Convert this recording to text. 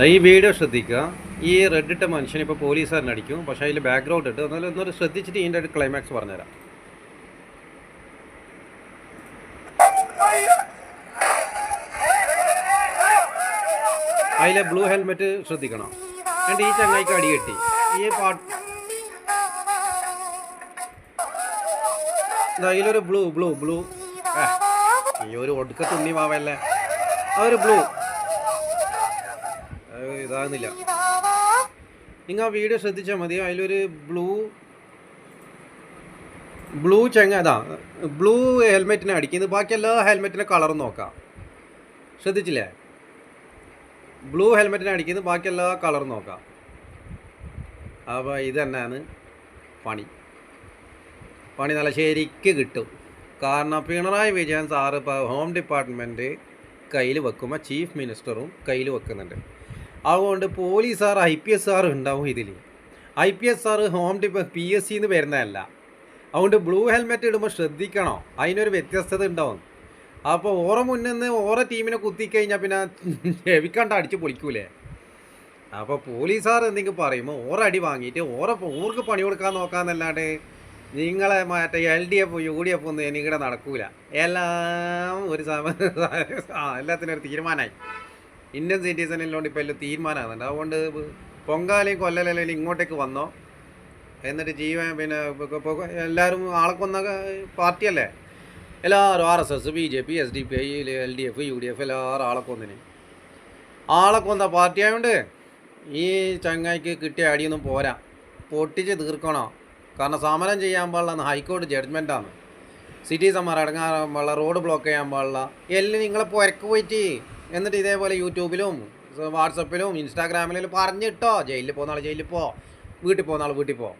ഈ വീഡിയോ ശ്രദ്ധിക്കുക. ഈ റെഡ് ഇട്ട മനുഷ്യൻ ഇപ്പോൾ പോലീസുകാരനെ അടിക്കും. പക്ഷേ അതിൽ ബാക്ക്ഗ്രൗണ്ട് ഇട്ട് എന്നാലും ഒന്നൊരു ശ്രദ്ധിച്ചിട്ട് ഇതിൻ്റെ ഒരു ക്ലൈമാക്സ് പറഞ്ഞുതരാം. അതിലെ ബ്ലൂ ഹെൽമെറ്റ് ശ്രദ്ധിക്കണം. എന്നിട്ട് ഈ ചങ്ങായിക്ക് അടി കെട്ടി ഈ അതിലൊരു ബ്ലൂ ബ്ലൂ ബ്ലൂ ഈ ഒരു ഒടുക്ക തുന്നി മാവല്ലേ അതൊരു ബ്ലൂ ഇതാകുന്നില്ല. നിങ്ങൾ ആ വീഡിയോ ശ്രദ്ധിച്ചാൽ മതി. അതിലൊരു ബ്ലൂ ബ്ലൂ ബ്ലൂ ഹെൽമെറ്റിനെ അടിക്കുന്നത്. ബാക്കി എല്ലാ ഹെൽമെറ്റിൻ്റെ കളറും നോക്കാം. ശ്രദ്ധിച്ചില്ലേ? ബ്ലൂ ഹെൽമെറ്റിനെ അടിക്കുന്നത്, ബാക്കി എല്ലാ കളറും നോക്കാം. അപ്പോൾ ഇത് തന്നെയാണ് പണി നല്ല ശരിക്ക് കിട്ടും. കാരണം പിണറായി വിജയൻ സാറ് ഇപ്പോൾ ഹോം ഡിപ്പാർട്ട്മെൻറ്റ് കയ്യിൽ വെക്കുമ്പോൾ ചീഫ് മിനിസ്റ്ററും കയ്യിൽ വെക്കുന്നുണ്ട്. അതുകൊണ്ട് പോലീസുകാർ IPS ഉണ്ടാവും ഇതിൽ. IPS PSC വരുന്നതല്ല. അതുകൊണ്ട് ബ്ലൂ ഹെൽമെറ്റ് ഇടുമ്പോൾ ശ്രദ്ധിക്കണോ, അതിനൊരു വ്യത്യസ്തത ഉണ്ടാവും. അപ്പോൾ ഓറെ മുന്നിൽ ഓരോ ടീമിനെ കുത്തിക്കഴിഞ്ഞാൽ പിന്നെ ചെവിക്കണ്ട അടിച്ച് പൊളിക്കൂലേ. അപ്പോൾ പോലീസുകാർ എന്തെങ്കിലും പറയുമ്പോൾ ഓരടി വാങ്ങിയിട്ട് ഓർക്ക് പണി കൊടുക്കാൻ നോക്കാമെന്നല്ലാണ്ട് നിങ്ങളെ മറ്റേ LDF UDF ഒന്നും എനിക്കിടെ നടക്കൂല. എല്ലാം ഒരു എല്ലാത്തിനും ഒരു തീരുമാനമായി. ഇന്ത്യൻ സിറ്റിസണിലോണ്ട് ഇപ്പോൾ എല്ലാം തീരുമാനമാകുന്നുണ്ട്. അതുകൊണ്ട് പൊങ്കാലയും കൊല്ലലെല്ലാം ഇങ്ങോട്ടേക്ക് വന്നോ, എന്നിട്ട് പിന്നെ എല്ലാവരും ആളെ കൊന്ന പാർട്ടിയല്ലേ. എല്ലാവരും RSS BJP SDP LDF UDF എല്ലാവരും ആളെ കൊന്ന പാർട്ടി ആയതുകൊണ്ട് ഈ ചങ്ങായിക്ക് കിട്ടിയ അടിയൊന്നും പോരാ, പൊട്ടിച്ച് തീർക്കണോ. കാരണം സമരം ചെയ്യാൻ പാടില്ല ഹൈക്കോടതി ജഡ്ജ്മെൻറ്റാണ്. സിറ്റിസന്മാർ അടങ്ങാൻ പാടില്ല, റോഡ് ബ്ലോക്ക് ചെയ്യാൻ പാടില്ല. എല്ലാം നിങ്ങളെ പുരക്ക് പോയിട്ട് എന്നിട്ട് ഇതേപോലെ യൂട്യൂബിലും വാട്സപ്പിലും ഇൻസ്റ്റാഗ്രാമിലും പറഞ്ഞിട്ടോ ജയിലിൽ പോകുന്ന ആൾ ജയിലിൽ പോ, വീട്ടിൽ പോകുന്ന ആൾ വീട്ടിൽ പോ.